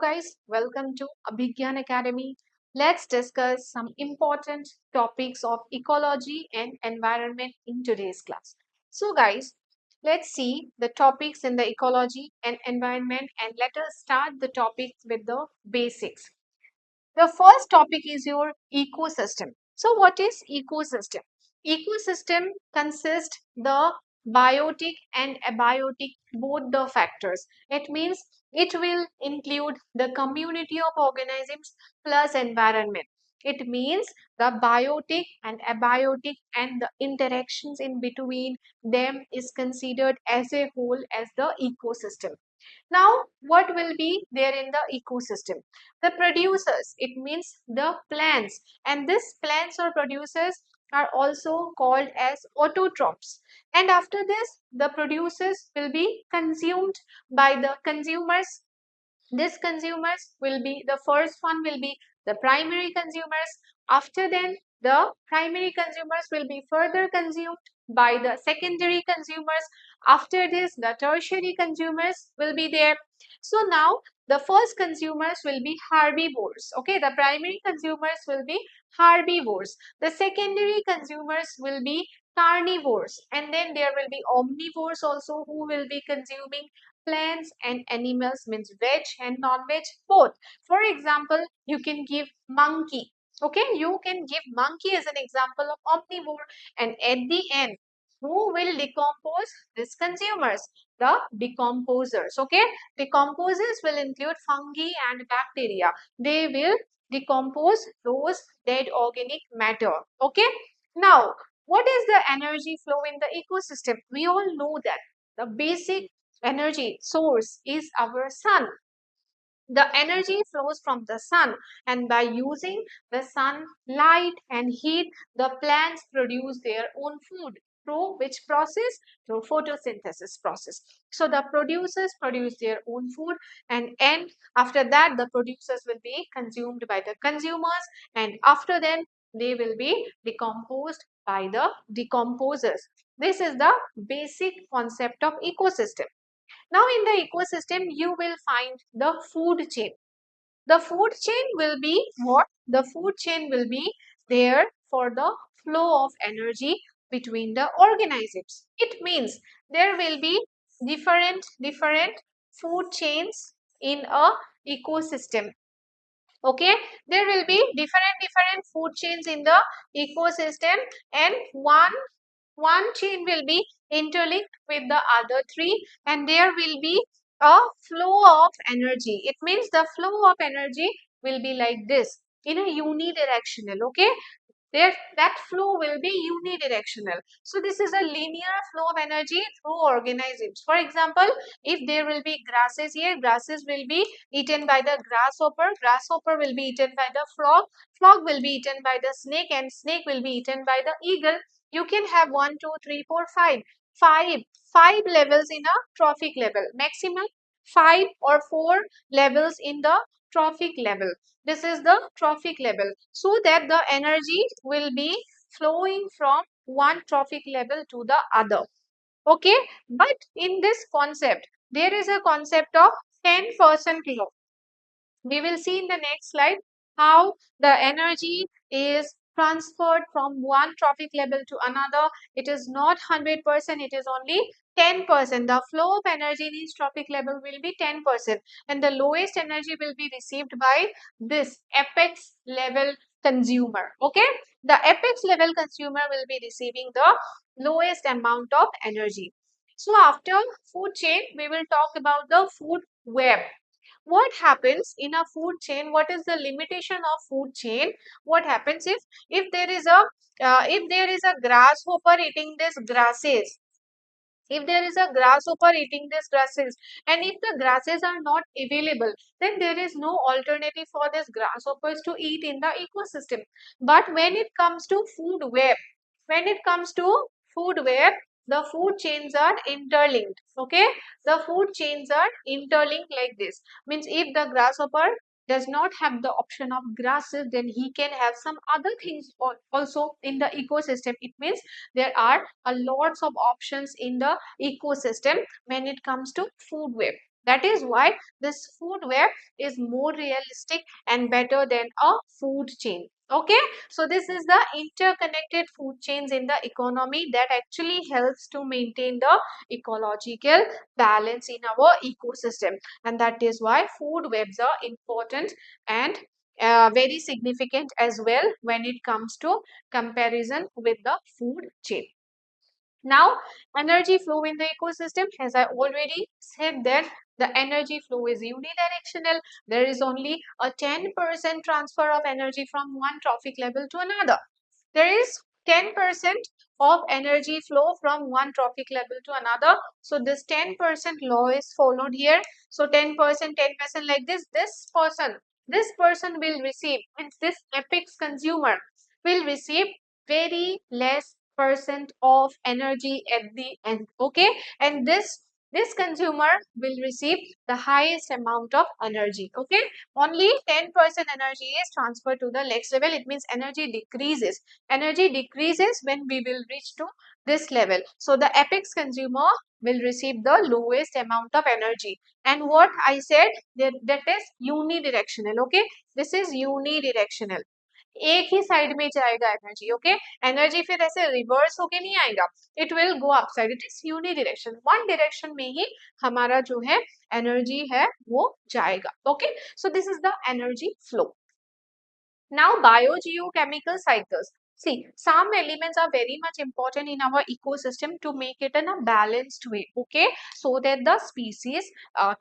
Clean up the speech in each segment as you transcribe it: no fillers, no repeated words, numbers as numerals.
guys, welcome to Abhigyan Academy. Let's discuss some important topics of ecology and environment in today's class. So, guys, let's see the topics in the ecology and environment, and let us start the topics with the basics. The first topic is your ecosystem. So what is ecosystem? Ecosystem consists the biotic and abiotic both the factors. It means it will include the community of organisms plus environment. It means the biotic and abiotic and the interactions in between them is considered as a whole as the ecosystem. Now, what will be there in the ecosystem? The producers, it means the plants, and these plants or producers are also called as autotrophs. And after this, the producers will be consumed by the consumers. These consumers will be, the first one will be the primary consumers. After then, the primary consumers will be further consumed by the secondary consumers. After this, the tertiary consumers will be there. So now the first consumers will be herbivores. Okay, the primary consumers will be herbivores. The secondary consumers will be carnivores, and then there will be omnivores also who will be consuming plants and animals, means veg and non-veg both. For example, you can give monkey. Okay, you can give monkey as an example of omnivore, and at the end, who will decompose these consumers? The decomposers. Okay, decomposers will include fungi and bacteria. They will decompose those dead organic matter. Okay, now what is the energy flow in the ecosystem? We all know that the basic energy source is our sun. The energy flows from the sun, and by using the sunlight and heat, the plants produce their own food. Through which process? Through photosynthesis process. So the producers produce their own food, and after that the producers will be consumed by the consumers, and after then they will be decomposed by the decomposers. This is the basic concept of ecosystem. Now, in the ecosystem, you will find the food chain. The food chain will be what? The food chain will be there for the flow of energy between the organisms. It means there will be different food chains in a ecosystem. Okay, there will be different food chains in the ecosystem, and one chain will be interlinked with the other three, and there will be a flow of energy. It means the flow of energy will be like this in a unidirectional. Okay, there that flow will be unidirectional. So this is a linear flow of energy through organisms. For example, if there will be grasses here, grasses will be eaten by the grasshopper, grasshopper will be eaten by the frog, frog will be eaten by the snake, and snake will be eaten by the eagle. You can have one, two, three, four, five levels in a trophic level, maximum five or four levels in the trophic level. This is the trophic level, so that the energy will be flowing from one trophic level to the other. Okay, but in this concept, there is a concept of 10% law. We will see in the next slide how the energy is transferred from one trophic level to another. It is not 100%, it is only 10%. The flow of energy in each trophic level will be 10%, and the lowest energy will be received by this apex level consumer. Okay, the apex level consumer will be receiving the lowest amount of energy. So after food chain, we will talk about the food web. What happens in a food chain? What is the limitation of food chain? What happens if there is a grasshopper eating these grasses? If there is a grasshopper eating these grasses, and if the grasses are not available, then there is no alternative for these grasshoppers to eat in the ecosystem. But when it comes to food web, when it comes to food web, the food chains are interlinked. Okay, the food chains are interlinked like this. Means if the grasshopper does not have the option of grasses, then he can have some other things also in the ecosystem. It means there are a lots of options in the ecosystem when it comes to food web. That is why this food web is more realistic and better than a food chain. Okay, so this is the interconnected food chains in the economy that actually helps to maintain the ecological balance in our ecosystem, and that is why food webs are important and very significant as well when it comes to comparison with the food chain. Now, energy flow in the ecosystem, as I already said that the energy flow is unidirectional. There is only a 10% transfer of energy from one trophic level to another. There is 10% of energy flow from one trophic level to another. So this 10% law is followed here. So 10%, 10% like this person will receive, means this apex consumer will receive very less percent of energy at the end. Okay, and this consumer will receive the highest amount of energy. Okay, only 10% energy is transferred to the next level. It means energy decreases when we will reach to this level. So the apex consumer will receive the lowest amount of energy. And what I said, that is unidirectional. Okay, this is unidirectional, एक ही side में जाएगा energy. Okay, energy फिर ऐसे reverse होके नहीं आएगा, it will go upside. It is unidirection, one direction में ही हमारा जो है एनर्जी है वो जाएगा. Okay, so this is the energy flow. Now, biogeochemical cycles. See, some elements are very much important in our ecosystem to make it in a balanced way, okay, so that the species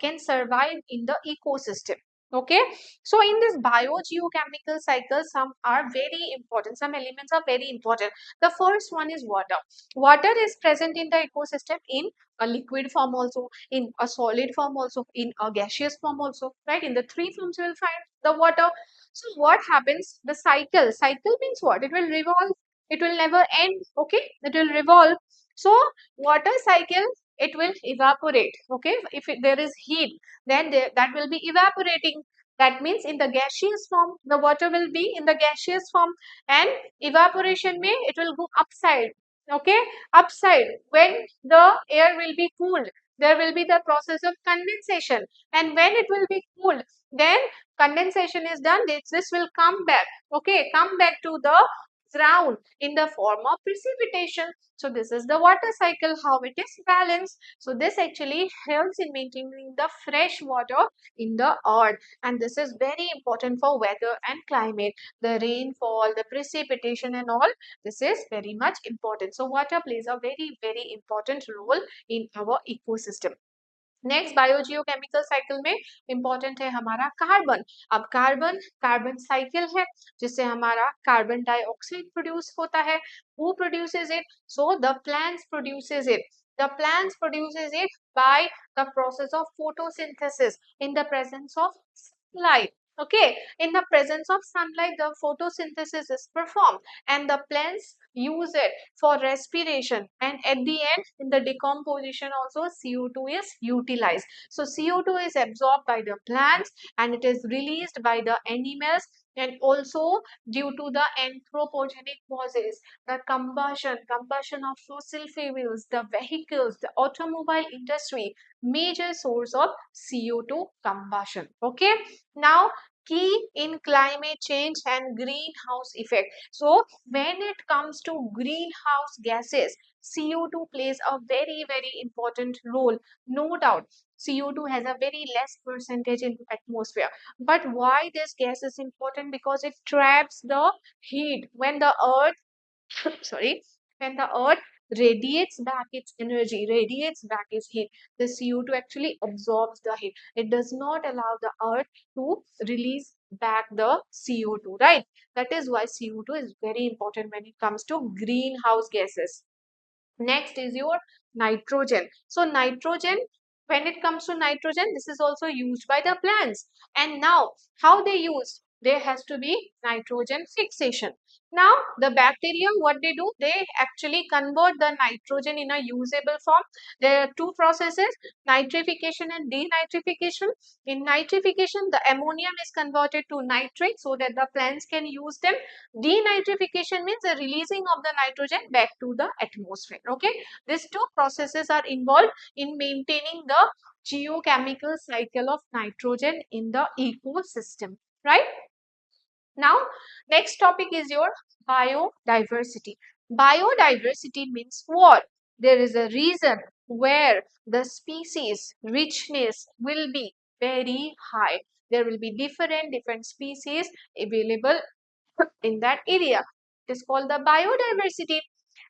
can survive in the ecosystem. Okay, so in this biogeochemical cycle, some are very important, some elements are very important. The first one is water. Water is present in the ecosystem in a liquid form also, in a solid form also, in a gaseous form also, right? In the three forms you will find the water. So what happens? The cycle means what? It will revolve. It will never end. Okay, it will revolve. So water cycle, it will evaporate. Okay, if there is heat, then that will be evaporating. That means in the gaseous form, the water will be in the gaseous form, and evaporation may it will go upside. Okay, upside. When the air will be cooled, there will be the process of condensation, and when it will be cooled, then condensation is done, this will come back. Okay, come back to the ground in the form of precipitation. So this is the water cycle, how it is balanced. So this actually helps in maintaining the fresh water in the earth, and this is very important for weather and climate, the rainfall, the precipitation and all. This is very much important. So water plays a very important role in our ecosystem. Next biogeochemical cycle में important है हमारा carbon. अब carbon carbon cycle है जिससे हमारा carbon dioxide produce होता है. Who produces it? So the plants produces it. The plants produces it by the process of photosynthesis in the presence of sunlight. Okay, in the presence of sunlight, the photosynthesis is performed, and the plants use it for respiration, and at the end in the decomposition also CO2 is utilized. So CO2 is absorbed by the plants and it is released by the animals, and also due to the anthropogenic causes, the combustion of fossil fuels, the vehicles, the automobile industry, major source of CO2 combustion. Okay, now key in climate change and greenhouse effect. So when it comes to greenhouse gases, CO2 plays a very important role. No doubt, CO2 has a very less percentage in atmosphere. But why this gas is important? Because it traps the heat. When the earth sorry, when the earth radiates back its energy, radiates back its heat, the CO2 actually absorbs the heat. It does not allow the earth to release back the CO2, right? That is why CO2 is very important when it comes to greenhouse gases. Next is your nitrogen. So nitrogen, when it comes to nitrogen, this is also used by the plants. And now, how they use? There has to be nitrogen fixation. Now, the bacteria, what they do? They actually convert the nitrogen in a usable form. There are two processes, nitrification and denitrification. In nitrification, the ammonium is converted to nitrate so that the plants can use them. Denitrification means the releasing of the nitrogen back to the atmosphere. Okay, these two processes are involved in maintaining the geochemical cycle of nitrogen in the ecosystem, right? Now, next topic is your biodiversity. Biodiversity means what? There is a region where the species richness will be very high. There will be different species available in that area. It is called the biodiversity.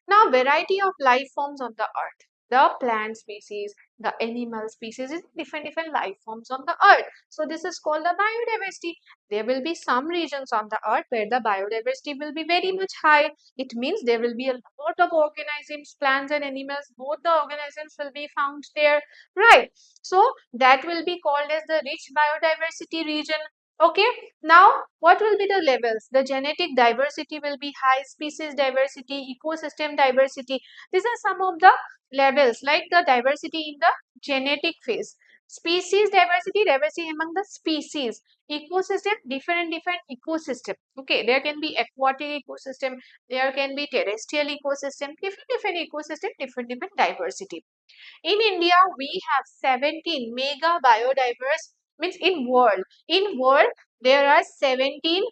Now, variety of life forms on the earth. The plant species, the animal species is different life forms on the earth. So this is called the biodiversity. There will be some regions on the earth where the biodiversity will be very much high. It means there will be a lot of organisms, plants and animals. Both the organisms will be found there, right? So that will be called as the rich biodiversity region. Okay, now what will be the levels? The genetic diversity will be high, species diversity, ecosystem diversity. These are some of the levels, like the diversity in the genetic phase. Species diversity, diversity among the species. Ecosystem, different ecosystem. Okay, there can be aquatic ecosystem, there can be terrestrial ecosystem, different ecosystem, different diversity. In India, we have 17 mega biodiverse, means in world. In world, there are 17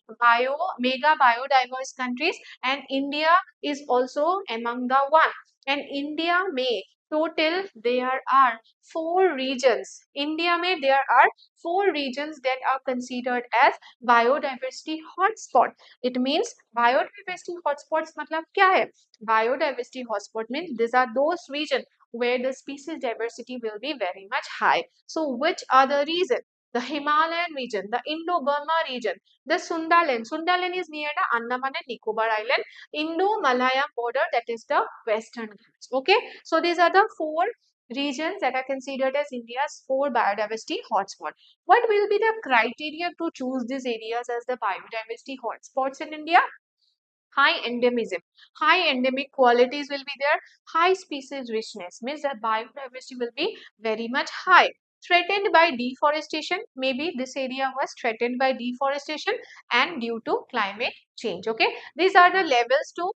mega biodiverse countries, and India is also among the one. And India may total there are four regions. India may there are four regions that are considered as biodiversity hotspot. It means biodiversity hotspots मतलब क्या है? Biodiversity hotspot means these are those regions where the species diversity will be very much high. So which are the region? The Himalayan region, the Indo-Burma region, the Sundaland. Sundaland is near the Andaman and Nicobar Island, Indo-Malayan border, that is the Western Ghats. Okay, so these are the four regions that are considered as India's four biodiversity hotspot. What will be the criteria to choose these areas as the biodiversity hotspots in India? High endemism, high endemic qualities will be there, high species richness means the biodiversity will be very much high. Threatened by deforestation, maybe this area was threatened by deforestation and due to climate change. Okay, these are the levels to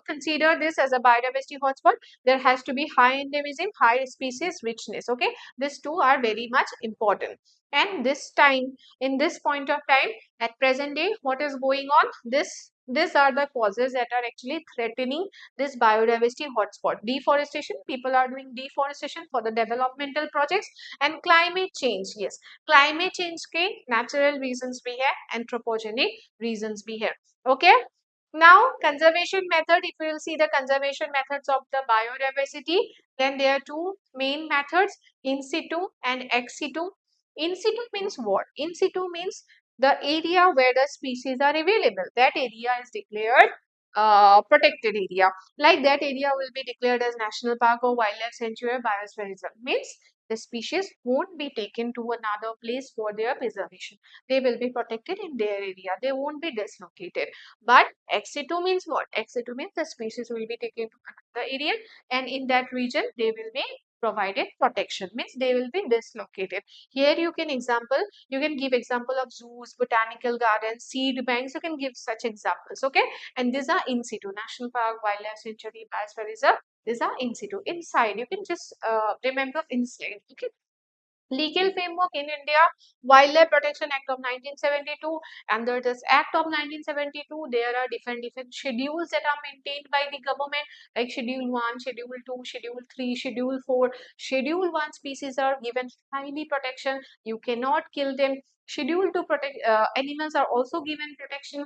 consider this as a biodiversity hotspot. There has to be high endemism, high species richness. Okay, these two are very much important. And this time, in this point of time, at present day, what is going on? These are the causes that are actually threatening this biodiversity hotspot. Deforestation, people are doing deforestation for the developmental projects, and climate change. Yes, climate change के natural reasons भी है, anthropogenic reasons भी है. Okay. Now, conservation method, if you will see the conservation methods of the biodiversity, then there are two main methods, in situ and ex situ. In situ means what? In situ means the area where the species are available. That area is declared protected area. Like that area will be declared as national park or wildlife sanctuary or biosphere reserve. Means the species won't be taken to another place for their preservation. They will be protected in their area. They won't be dislocated. But ex situ means what? Ex situ means the species will be taken to another area, and in that region they will be provided protection, means they will be dislocated. Here you can give example of zoos, botanical gardens, seed banks. You can give such examples. Okay, and these are in situ, national park, wildlife sanctuary, biosphere reserve. These are in situ. Inside, you can just remember inside. Okay, legal framework in India, Wildlife Protection Act of 1972. Under this Act of 1972, there are different schedules that are maintained by the government, like Schedule 1, Schedule 2, Schedule 3, Schedule 4. Schedule 1 species are given highly protection. You cannot kill them. Schedule 2 protect animals are also given protection.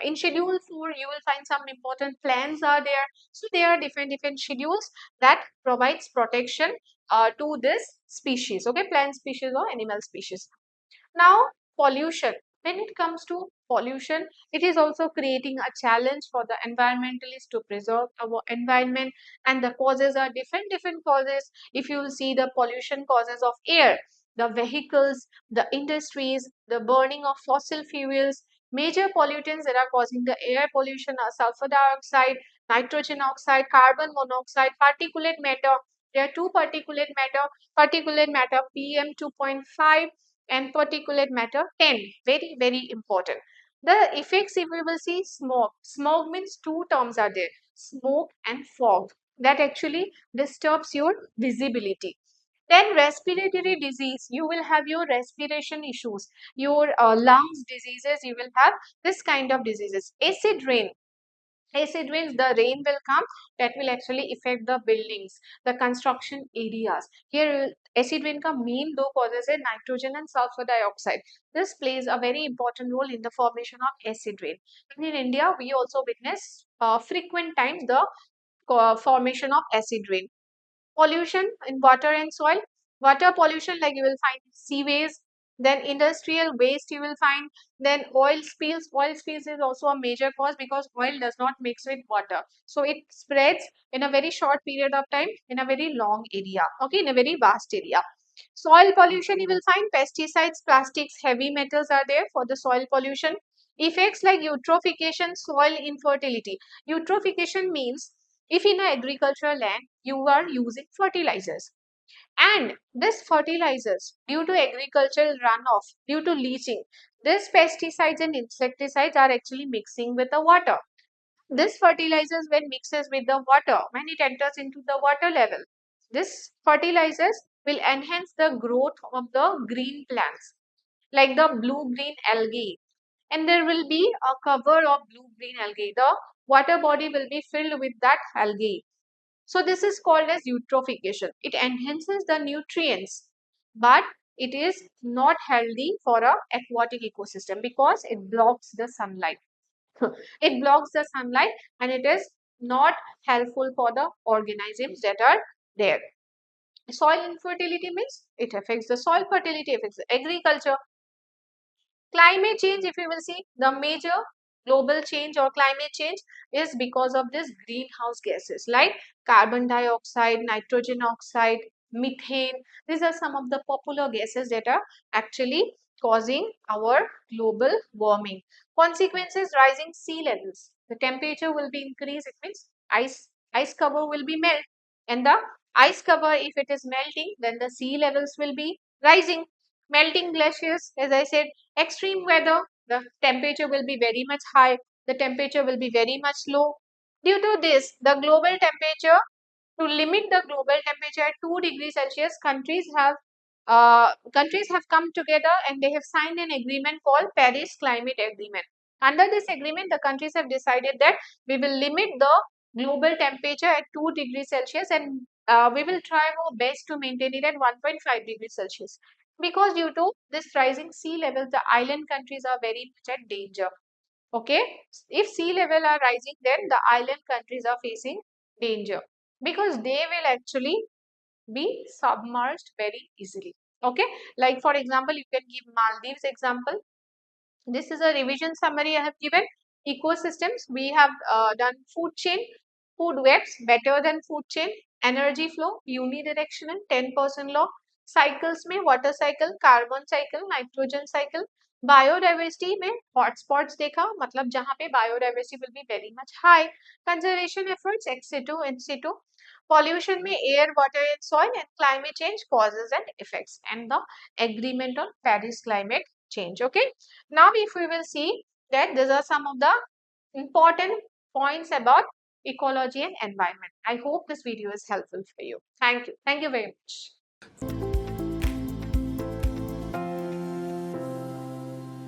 In Schedule 4, you will find some important plans are there. So there are different schedules that provides protection to this species. Okay, plant species or animal species. Now, pollution. When it comes to pollution, it is also creating a challenge for the environmentalists to preserve our environment, and the causes are different causes. If you will see the pollution causes of air, the vehicles, the industries, the burning of fossil fuels, major pollutants that are causing the air pollution are sulfur dioxide, nitrogen oxide, carbon monoxide, particulate matter. There are two particulate matter PM 2.5 and particulate matter 10. Very important. The effects, if we will see, smoke means two terms are there, smoke and fog, that actually disturbs your visibility. Then respiratory disease, you will have your respiration issues, your lungs diseases, you will have this kind of diseases. Acid rain, acid rains, the rain will come, that will actually affect the buildings, the construction areas. Here acid rain ka main do causes है nitrogen and sulfur dioxide. This plays a very important role in the formation of acid rain. And in India we also witness frequent times the formation of acid rain. Pollution in water and soil, water pollution, like you will find seaways, then industrial waste you will find, then oil spills. Oil spills is also a major cause because oil does not mix with water, so it spreads in a very short period of time in a very long area, okay, in a very vast area. Soil pollution, you will find pesticides, plastics, heavy metals are there for the soil pollution. Effects like eutrophication, soil infertility. Eutrophication means if in an agricultural land you are using fertilizers, and this fertilizers due to agricultural runoff, due to leaching, these pesticides and insecticides are actually mixing with the water. This fertilizers when mixes with the water, when it enters into the water level, this fertilizers will enhance the growth of the green plants like the blue green algae, and there will be a cover of blue green algae. The water body will be filled with that algae. So this is called as eutrophication. It enhances the nutrients, but it is not healthy for a aquatic ecosystem because it blocks the sunlight. It blocks the sunlight and it is not helpful for the organisms that are there. Soil infertility means it affects the soil fertility, affects the agriculture. Climate change, if you will see, the major global change or climate change is because of this greenhouse gases like carbon dioxide, nitrogen oxide, methane. These are some of the popular gases that are actually causing our global warming. Consequences, rising sea levels. The temperature will be increased. It means ice cover will be melt, and the ice cover, if it is melting, then the sea levels will be rising. Melting glaciers, as I said, extreme weather, the temperature will be very much high, the temperature will be very much low. Due to this, the global temperature, to limit the global temperature at 2 degrees Celsius, countries have come together and they have signed an agreement called Paris Climate Agreement. Under this agreement, the countries have decided that we will limit the global temperature at 2 degrees Celsius, and we will try our best to maintain it at 1.5 degrees Celsius. Because due to this rising sea levels, the island countries are very much at danger. Okay, if sea level are rising, then the island countries are facing danger because they will actually be submerged very easily. Okay, like for example, you can give Maldives example. This is a revision summary I have given. Ecosystems, we have done food chain, food webs, better than food chain, energy flow, unidirectional, 10% law, cycles में water cycle, carbon cycle, nitrogen cycle, biodiversity में hotspots देखा, मतलब जहाँ पे biodiversity will be very much high, conservation efforts, ex situ, in situ, pollution में air, water and soil, and climate change causes and effects, and the agreement on Paris climate change. Okay, now if we will see that these are some of the important points about ecology and environment. I hope this video is helpful for you. Thank you very much.